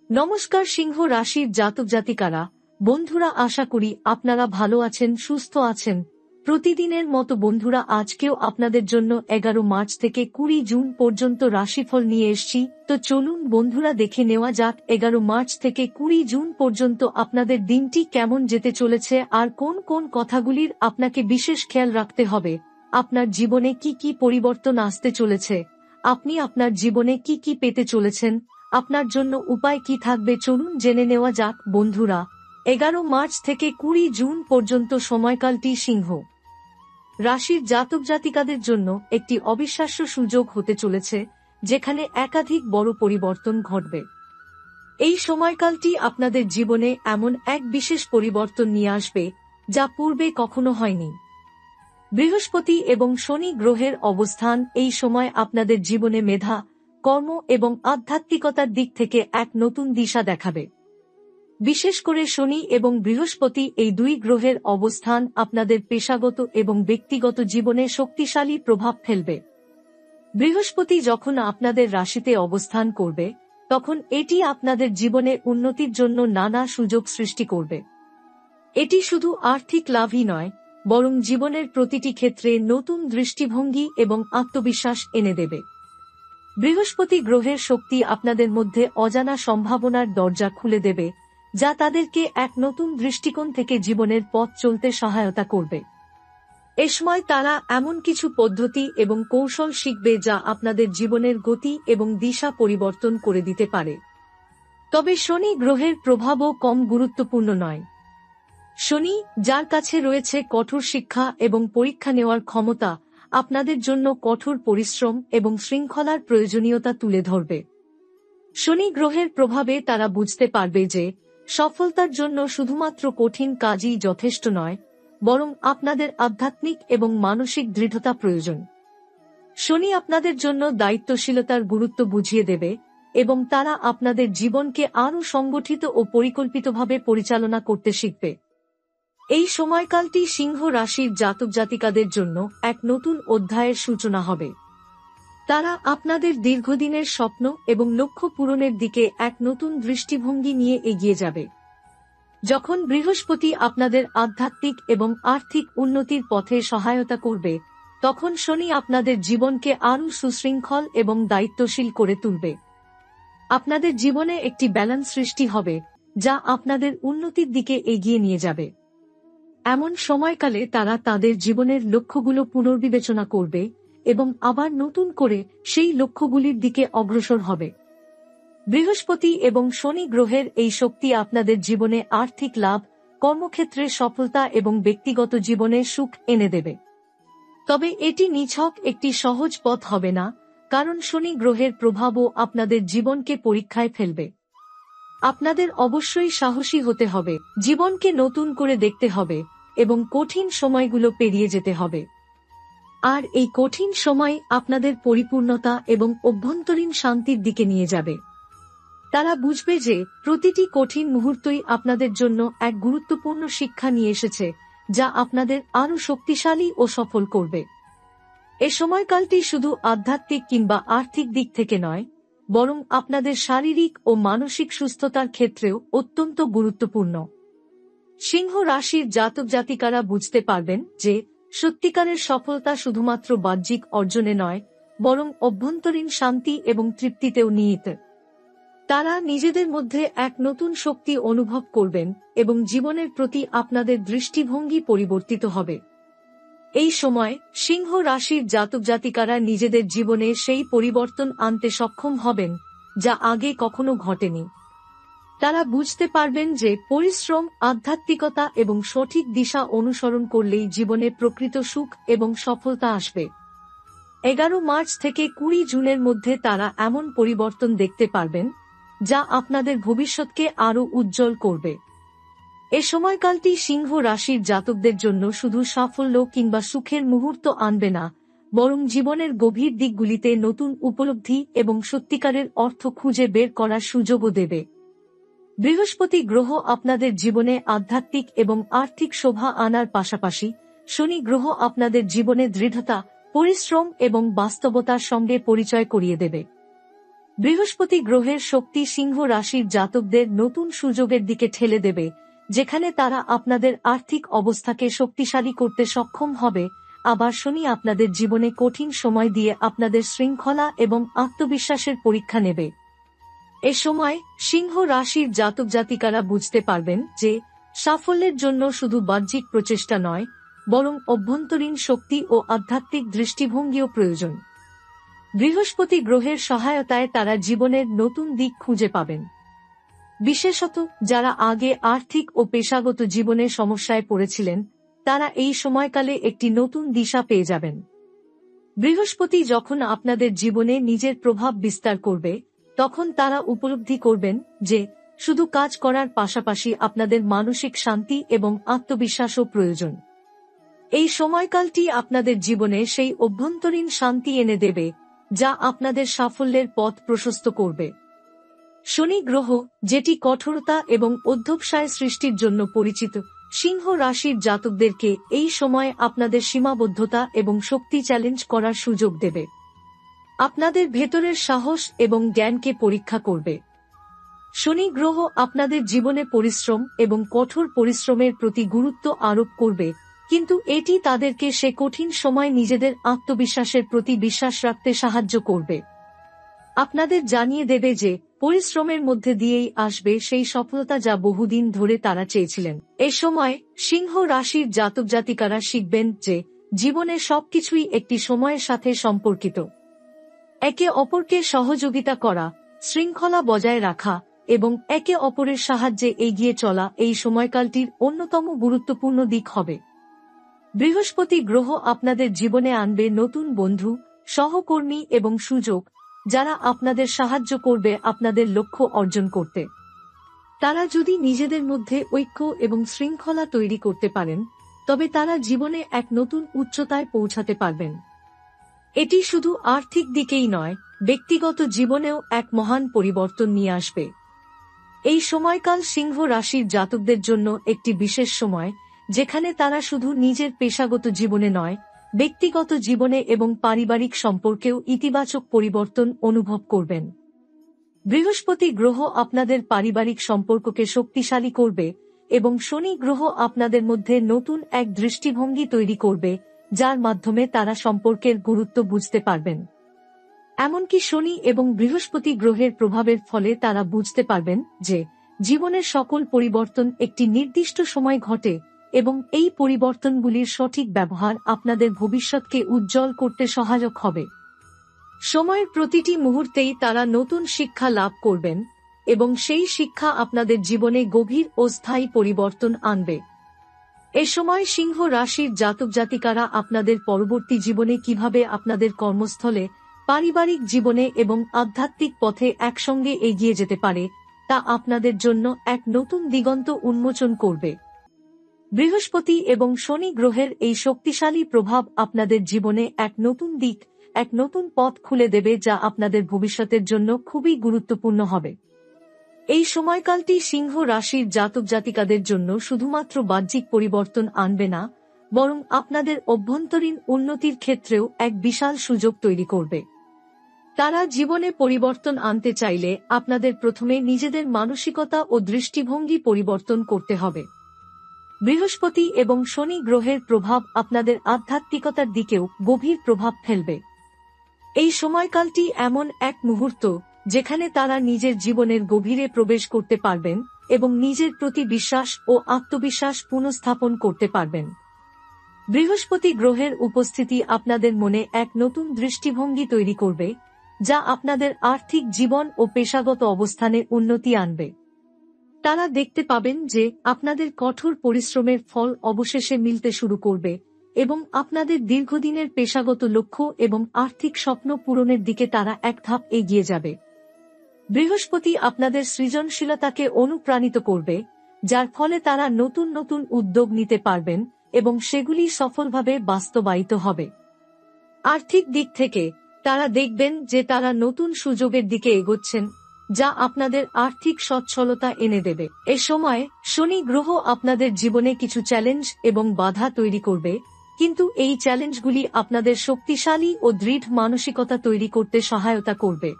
নমস্কার সিংহ রাশির জাতক জাতিকারা, বন্ধুরা, আশা করি আপনারা ভালো আছেন, সুস্থ আছেন। প্রতিদিনের মতো বন্ধুরা, আজকেও আপনাদের জন্য 11 মার্চ থেকে 20 জুন পর্যন্ত রাশিফল নিয়ে এসেছি। তো চলুন বন্ধুরা, দেখে নেওয়া যাক 11 মার্চ থেকে 20 জুন পর্যন্ত আপনাদের দিনটি কেমন যেতে চলেছে আর কোন কোন কথাগুলির আপনাকে বিশেষ খেয়াল রাখতে হবে। আপনার জীবনে কি কি পরিবর্তন আসতে চলেছে, আপনি আপনার জীবনে কি কি পেতে চলেছেন, আপনার জন্য উপায় কি থাকবে, চলুন জেনে নেওয়া যাক। বন্ধুরা, 11 মার্চ থেকে 20 জুন পর্যন্ত সময়কালটি সিংহ রাশির জাতক জাতিকাদের জন্য একটি অবিশ্বাস্য সুযোগ হতে চলেছে, যেখানে একাধিক বড় পরিবর্তন ঘটবে। এই সময়কালটি আপনাদের জীবনে এমন এক বিশেষ পরিবর্তন নিয়ে আসবে যা পূর্বে কখনো হয়নি। বৃহস্পতি এবং শনি গ্রহের অবস্থান এই সময় আপনাদের জীবনে মেধা, কর্ম এবং আধ্যাত্মিকতার দিক থেকে এক নতুন দিশা দেখাবে। বিশেষ করে শনি এবং বৃহস্পতি এই দুই গ্রহের অবস্থান আপনাদের পেশাগত এবং ব্যক্তিগত জীবনে শক্তিশালী প্রভাব ফেলবে। বৃহস্পতি যখন আপনাদের রাশিতে অবস্থান করবে, তখন এটি আপনাদের জীবনে উন্নতির জন্য নানা সুযোগ সৃষ্টি করবে। এটি শুধু আর্থিক লাভই নয়, বরং জীবনের প্রতিটি ক্ষেত্রে নতুন দৃষ্টিভঙ্গি এবং আত্মবিশ্বাস এনে দেবে। বৃহস্পতি গ্রহের শক্তি আপনাদের মধ্যে অজানা সম্ভাবনার দরজা খুলে দেবে, যা তাদেরকে এক নতুন দৃষ্টিকোণ থেকে জীবনের পথ চলতে সহায়তা করবে। এ সময় তারা এমন কিছু পদ্ধতি এবং কৌশল শিখবে যা আপনাদের জীবনের গতি এবং দিশা পরিবর্তন করে দিতে পারে। তবে শনি গ্রহের প্রভাবও কম গুরুত্বপূর্ণ নয়। শনি, যার কাছে রয়েছে কঠোর শিক্ষা এবং পরীক্ষা নেওয়ার ক্ষমতা, আপনাদের জন্য কঠোর পরিশ্রম এবং শৃঙ্খলার প্রয়োজনীয়তা তুলে ধরবে। শনি গ্রহের প্রভাবে তারা বুঝতে পারবে যে সফলতার জন্য শুধুমাত্র কঠিন কাজই যথেষ্ট নয়, বরং আপনাদের আধ্যাত্মিক এবং মানসিক দৃঢ়তা প্রয়োজন। শনি আপনাদের জন্য দায়িত্বশীলতার গুরুত্ব বুঝিয়ে দেবে এবং তারা আপনাদের জীবনকে আরও সংগঠিত ও পরিকল্পিতভাবে পরিচালনা করতে শিখবে। এই সময়কালটি সিংহ রাশির জাতক জাতিকাদের জন্য এক নতুন অধ্যায়ের সূচনা হবে। তারা আপনাদের দীর্ঘদিনের স্বপ্ন এবং লক্ষ্য পূরণের দিকে এক নতুন দৃষ্টিভঙ্গি নিয়ে এগিয়ে যাবে। যখন বৃহস্পতি আপনাদের আধ্যাত্মিক এবং আর্থিক উন্নতির পথে সহায়তা করবে, তখন শনি আপনাদের জীবনকে আরও সুশৃঙ্খল এবং দায়িত্বশীল করে তুলবে। আপনাদের জীবনে একটি ব্যালেন্স সৃষ্টি হবে, যা আপনাদের উন্নতির দিকে এগিয়ে নিয়ে যাবে। এমন সময়কালে তারা তাদের জীবনের লক্ষ্যগুলো পুনর্বিবেচনা করবে এবং আবার নতুন করে সেই লক্ষ্যগুলির দিকে অগ্রসর হবে। বৃহস্পতি এবং শনি গ্রহের এই শক্তি আপনাদের জীবনে আর্থিক লাভ, কর্মক্ষেত্রে সফলতা এবং ব্যক্তিগত জীবনে সুখ এনে দেবে। তবে এটি নিছক একটি সহজ পথ হবে না, কারণ শনি গ্রহের প্রভাবও আপনাদের জীবনকে পরীক্ষায় ফেলবে। আপনাদের অবশ্যই সাহসী হতে হবে, জীবনকে নতুন করে দেখতে হবে এবং কঠিন সময়গুলো পেরিয়ে যেতে হবে। আর এই কঠিন সময় আপনাদের পরিপূর্ণতা এবং অভ্যন্তরীণ শান্তির দিকে নিয়ে যাবে। তারা বুঝবে যে প্রতিটি কঠিন মুহূর্তই আপনাদের জন্য এক গুরুত্বপূর্ণ শিক্ষা নিয়ে এসেছে, যা আপনাদের আরও শক্তিশালী ও সফল করবে। এ সময়কালটি শুধু আধ্যাত্মিক কিংবা আর্থিক দিক থেকে নয়, বরং আপনাদের শারীরিক ও মানসিক সুস্থতার ক্ষেত্রেও অত্যন্ত গুরুত্বপূর্ণ। সিংহ রাশির জাতক জাতিকারা বুঝতে পারবেন যে সত্যিকারের সফলতা শুধুমাত্র বাহ্যিক অর্জনে নয়, বরং অভ্যন্তরীণ শান্তি এবং তৃপ্তিতেও নিহিত। তারা নিজেদের মধ্যে এক নতুন শক্তি অনুভব করবেন এবং জীবনের প্রতি আপনাদের দৃষ্টিভঙ্গি পরিবর্তিত হবে। এই সময় সিংহ রাশির জাতক জাতিকারা নিজেদের জীবনে সেই পরিবর্তন আনতে সক্ষম হবেন যা আগে কখনো ঘটেনি। তারা বুঝতে পারবেন যে পরিশ্রম, আধ্যাত্মিকতা এবং সঠিক দিশা অনুসরণ করলেই জীবনে প্রকৃত সুখ এবং সফলতা আসবে। 11 মার্চ থেকে 20 জুনের মধ্যে তারা এমন পরিবর্তন দেখতে পারবেন যা আপনাদের ভবিষ্যৎকে আরও উজ্জ্বল করবে। এ সময়কালটি সিংহ রাশির জাতকদের জন্য শুধু সাফল্য কিংবা সুখের মুহূর্ত আনবে না, বরং জীবনের গভীর দিকগুলিতে নতুন উপলব্ধি এবং সত্যিকারের অর্থ খুঁজে বের করার সুযোগও দেবে। বৃহস্পতি গ্রহ আপনাদের জীবনে আধ্যাত্মিক এবং আর্থিক শোভা আনার পাশাপাশি শনি গ্রহ আপনাদের জীবনে দৃঢ়তা, পরিশ্রম এবং বাস্তবতার সঙ্গে পরিচয় করিয়ে দেবে। বৃহস্পতি গ্রহের শক্তি সিংহ রাশির জাতকদের নতুন সুযোগের দিকে ঠেলে দেবে, যেখানে তারা আপনাদের আর্থিক অবস্থাকে শক্তিশালী করতে সক্ষম হবে। আবার শনি আপনাদের জীবনে কঠিন সময় দিয়ে আপনাদের শৃঙ্খলা এবং আত্মবিশ্বাসের পরীক্ষা নেবে। এ সময় সিংহ রাশির জাতক জাতিকারা বুঝতে পারবেন যে সাফল্যের জন্য শুধু বাহ্যিক প্রচেষ্টা নয়, বরং অভ্যন্তরীণ শক্তি ও আধ্যাত্মিক দৃষ্টিভঙ্গিও প্রয়োজন। বৃহস্পতি গ্রহের সহায়তায় তারা জীবনের নতুন দিক খুঁজে পাবেন। বিশেষত যারা আগে আর্থিক ও পেশাগত জীবনে সমস্যায় পড়েছিলেন, তারা এই সময়কালে একটি নতুন দিশা পেয়ে যাবেন। বৃহস্পতি যখন আপনাদের জীবনে নিজের প্রভাব বিস্তার করবে, তখন তারা উপলব্ধি করবেন যে শুধু কাজ করার পাশাপাশি আপনাদের মানসিক শান্তি এবং আত্মবিশ্বাসও প্রয়োজন। এই সময়কালটি আপনাদের জীবনে সেই অভ্যন্তরীণ শান্তি এনে দেবে যা আপনাদের সাফল্যের পথ প্রশস্ত করবে। শনি গ্রহ, যেটি কঠোরতা এবং অধ্যবসায় সৃষ্টির জন্য পরিচিত, সিংহ রাশির জাতকদেরকে এই সময় আপনাদের সীমাবদ্ধতা এবং শক্তি চ্যালেঞ্জ করার সুযোগ দেবে। আপনাদের ভেতরের সাহস এবং জ্ঞানকে পরীক্ষা করবে। শনি গ্রহ আপনাদের জীবনে পরিশ্রম এবং কঠোর পরিশ্রমের প্রতি গুরুত্ব আরোপ করবে, কিন্তু এটি তাদেরকে সে কঠিন সময় নিজেদের আত্মবিশ্বাসের প্রতি বিশ্বাস রাখতে সাহায্য করবে। আপনাদের জানিয়ে দেবে যে পরিশ্রমের মধ্যে দিয়েই আসবে সেই সফলতা যা বহুদিন ধরে তারা চেয়েছিলেন। এ সময় সিংহ রাশির জাতক জাতিকারা শিখবেন যে জীবনে সবকিছুই একটি সময়ের সাথে সম্পর্কিত। একে অপরকে সহযোগিতা করা, শৃঙ্খলা বজায় রাখা এবং একে অপরের সাহায্যে এগিয়ে চলা এই সময়কালটির অন্যতম গুরুত্বপূর্ণ দিক হবে। বৃহস্পতি গ্রহ আপনাদের জীবনে আনবে নতুন বন্ধু, সহকর্মী এবং সুযোগ, যারা আপনাদের সাহায্য করবে আপনাদের লক্ষ্য অর্জন করতে। তারা যদি নিজেদের মধ্যে ঐক্য এবং শৃঙ্খলা তৈরি করতে পারেন, তবে তারা জীবনে এক নতুন উচ্চতায় পৌঁছাতে পারবেন। এটি শুধু আর্থিক দিকেই নয়, ব্যক্তিগত জীবনেও এক মহান পরিবর্তন নিয়ে আসবে। এই সময়কাল সিংহ রাশির জাতকদের জন্য একটি বিশেষ সময়, যেখানে তারা শুধু নিজের পেশাগত জীবনে নয়, ব্যক্তিগত জীবনে এবং পারিবারিক সম্পর্কেও ইতিবাচক পরিবর্তন অনুভব করবেন। বৃহস্পতি গ্রহ আপনাদের পারিবারিক সম্পর্ককে শক্তিশালী করবে এবং শনি গ্রহ আপনাদের মধ্যে নতুন এক দৃষ্টিভঙ্গি তৈরি করবে, যার মাধ্যমে তারা সম্পর্কের গুরুত্ব বুঝতে পারবেন। এমনকি শনি এবং বৃহস্পতি গ্রহের প্রভাবের ফলে তারা বুঝতে পারবেন যে জীবনের সকল পরিবর্তন একটি নির্দিষ্ট সময় ঘটে এবং এই পরিবর্তনগুলির সঠিক ব্যবহার আপনাদের ভবিষ্যৎকে উজ্জ্বল করতে সহায়ক হবে। সময়ের প্রতিটি মুহূর্তেই তারা নতুন শিক্ষা লাভ করবেন এবং সেই শিক্ষা আপনাদের জীবনে গভীর ও স্থায়ী পরিবর্তন আনবে। এ সময় সিংহ রাশির জাতক জাতিকারা আপনাদের পরবর্তী জীবনে কিভাবে আপনাদের কর্মস্থলে, পারিবারিক জীবনে এবং আধ্যাত্মিক পথে একসঙ্গে এগিয়ে যেতে পারে, তা আপনাদের জন্য এক নতুন দিগন্ত উন্মোচন করবে। বৃহস্পতি এবং শনি গ্রহের এই শক্তিশালী প্রভাব আপনাদের জীবনে এক নতুন দিক, এক নতুন পথ খুলে দেবে যা আপনাদের ভবিষ্যতের জন্য খুবই গুরুত্বপূর্ণ হবে। এই সময়কালটি সিংহ রাশির জাতক জাতিকাদের জন্য শুধুমাত্র বাহ্যিক পরিবর্তন আনবে না, বরং আপনাদের অভ্যন্তরীণ উন্নতির ক্ষেত্রেও এক বিশাল সুযোগ তৈরি করবে। তারা জীবনে পরিবর্তন আনতে চাইলে আপনাদের প্রথমে নিজেদের মানসিকতা ও দৃষ্টিভঙ্গি পরিবর্তন করতে হবে। বৃহস্পতি এবং শনি গ্রহের প্রভাব আপনাদের আধ্যাত্মিকতার দিকেও গভীর প্রভাব ফেলবে। এই সময়কালটি এমন এক মুহূর্ত যেখানে তারা নিজের জীবনের গভীরে প্রবেশ করতে পারবেন এবং নিজের প্রতি বিশ্বাস ও আত্মবিশ্বাস পুনঃস্থাপন করতে পারবেন। বৃহস্পতি গ্রহের উপস্থিতি আপনাদের মনে এক নতুন দৃষ্টিভঙ্গি তৈরি করবে, যা আপনাদের আর্থিক জীবন ও পেশাগত অবস্থানে উন্নতি আনবে। তারা দেখতে পাবেন যে আপনাদের কঠোর পরিশ্রমের ফল অবশেষে মিলতে শুরু করবে এবং আপনাদের দীর্ঘদিনের পেশাগত লক্ষ্য এবং আর্থিক স্বপ্ন পূরণের দিকে তারা এক ধাপ এগিয়ে যাবে। বৃহস্পতি আপনাদের সৃজনশীলতাকে অনুপ্রাণিত করবে, যার ফলে তারা নতুন নতুন উদ্যোগ নিতে পারবেন এবং সেগুলি সফলভাবে বাস্তবায়িত হবে। আর্থিক দিক থেকে তারা দেখবেন যে তারা নতুন সুযোগের দিকে এগোচ্ছেন, যা আপনাদের আর্থিক সচ্ছলতা এনে দেবে। এ সময় শনি গ্রহ আপনাদের জীবনে কিছু চ্যালেঞ্জ এবং বাধা তৈরি করবে, কিন্তু এই চ্যালেঞ্জগুলি আপনাদের শক্তিশালী ও দৃঢ় মানসিকতা তৈরি করতে সহায়তা করবে।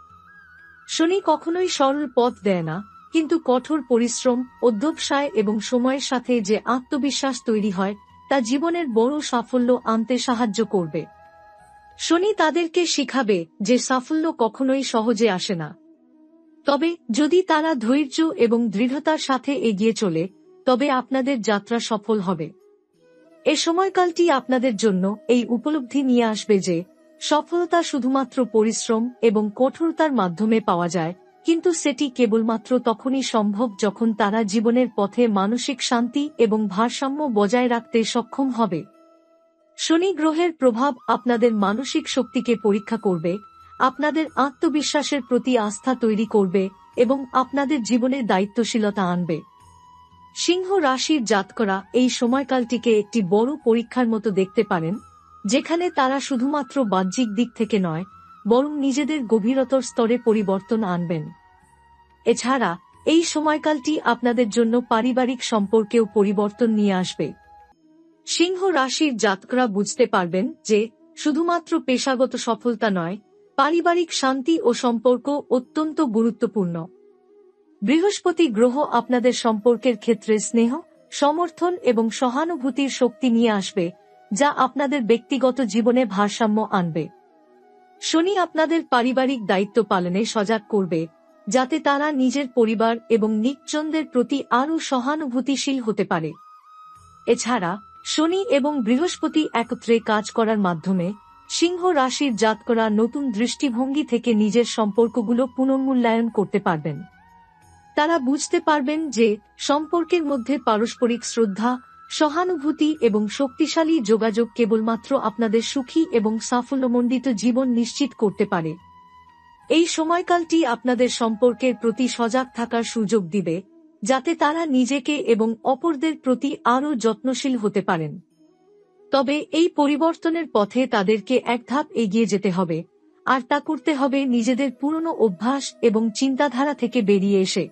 শনি কখনোই সরল পথ দেয় না, কিন্তু কঠোর পরিশ্রম, অধ্যবসায় এবং সময়ের সাথে যে আত্মবিশ্বাস তৈরি হয় তা জীবনের বড় সাফল্য আনতে সাহায্য করবে। শনি তাদেরকে শিখাবে যে সাফল্য কখনোই সহজে আসে না, তবে যদি তারা ধৈর্য এবং দৃঢ়তার সাথে এগিয়ে চলে তবে আপনাদের যাত্রা সফল হবে। এ সময়কালটি আপনাদের জন্য এই উপলব্ধি নিয়ে আসবে যে সফলতা শুধুমাত্র পরিশ্রম এবং কঠোরতার মাধ্যমে পাওয়া যায়, কিন্তু সেটি কেবলমাত্র তখনই সম্ভব যখন তারা জীবনের পথে মানসিক শান্তি এবং ভারসাম্য বজায় রাখতে সক্ষম হবে। শনি গ্রহের প্রভাব আপনাদের মানসিক শক্তিকে পরীক্ষা করবে, আপনাদের আত্মবিশ্বাসের প্রতি আস্থা তৈরি করবে এবং আপনাদের জীবনে দায়িত্বশীলতা আনবে। সিংহ রাশির জাতকরা এই সময়কালটিকে একটি বড় পরীক্ষার মতো দেখতে পারেন, যেখানে তারা শুধুমাত্র বাহ্যিক দিক থেকে নয়, বরং নিজেদের গভীরতর স্তরে পরিবর্তন আনবেন। এছাড়া এই সময়কালটি আপনাদের জন্য পারিবারিক সম্পর্কেও পরিবর্তন নিয়ে আসবে। সিংহ রাশির জাতকরা বুঝতে পারবেন যে শুধুমাত্র পেশাগত সফলতা নয়, পারিবারিক শান্তি ও সম্পর্ক অত্যন্ত গুরুত্বপূর্ণ। বৃহস্পতি গ্রহ আপনাদের সম্পর্কের ক্ষেত্রে স্নেহ, সমর্থন এবং সহানুভূতির শক্তি নিয়ে আসবে, যা আপনাদের ব্যক্তিগত জীবনে ভারসাম্য আনবে। শনি আপনাদের পারিবারিক দায়িত্ব পালনে সজাগ করবে, যাতে তারা নিজের পরিবার এবং নিকটজনদের প্রতি আরও সহানুভূতিশীল হতে পারে। এছাড়া শনি এবং বৃহস্পতি একত্রে কাজ করার মাধ্যমে সিংহ রাশির জাতকরা নতুন দৃষ্টিভঙ্গি থেকে নিজের সম্পর্কগুলো পুনর্মূল্যায়ন করতে পারবেন। তারা বুঝতে পারবেন যে সম্পর্কের মধ্যে পারস্পরিক শ্রদ্ধা, সহানুভূতি এবং শক্তিশালী যোগাযোগ কেবলমাত্র আপনাদের সুখী এবং সাফল্যমণ্ডিত জীবন নিশ্চিত করতে পারে। এই সময়কালটি আপনাদের সম্পর্কের প্রতি সজাগ থাকার সুযোগ দিবে, যাতে তারা নিজেকে এবং অপরদের প্রতি আরও যত্নশীল হতে পারেন। তবে এই পরিবর্তনের পথে তাদেরকে এক ধাপ এগিয়ে যেতে হবে, আর তা করতে হবে নিজেদের পুরনো অভ্যাস এবং চিন্তাধারা থেকে বেরিয়ে এসে।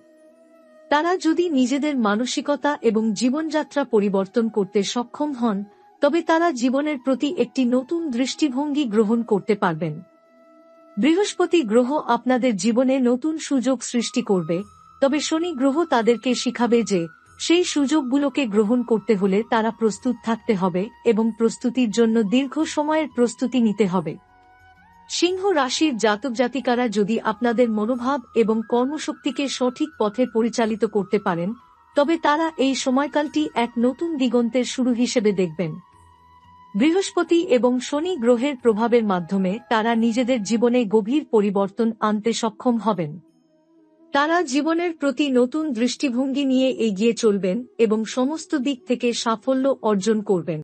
তারা যদি নিজেদের মানসিকতা এবং জীবনযাত্রা পরিবর্তন করতে সক্ষম হন, তবে তারা জীবনের প্রতি একটি নতুন দৃষ্টিভঙ্গি গ্রহণ করতে পারবেন। বৃহস্পতি গ্রহ আপনাদের জীবনে নতুন সুযোগ সৃষ্টি করবে, তবে শনি গ্রহ তাদেরকে শিখাবে যে সেই সুযোগগুলোকে গ্রহণ করতে হলে তারা প্রস্তুত থাকতে হবে এবং প্রস্তুতির জন্য দীর্ঘ সময়ের প্রস্তুতি নিতে হবে। সিংহ রাশির জাতক জাতিকারা যদি আপনাদের মনোভাব এবং কর্মশক্তিকে সঠিক পথে পরিচালিত করতে পারেন, তবে তারা এই সময়কালটি এক নতুন দিগন্তের শুরু হিসেবে দেখবেন। বৃহস্পতি এবং শনি গ্রহের প্রভাবের মাধ্যমে তারা নিজেদের জীবনে গভীর পরিবর্তন আনতে সক্ষম হবেন। তারা জীবনের প্রতি নতুন দৃষ্টিভঙ্গি নিয়ে এগিয়ে চলবেন এবং সমস্ত দিক থেকে সাফল্য অর্জন করবেন।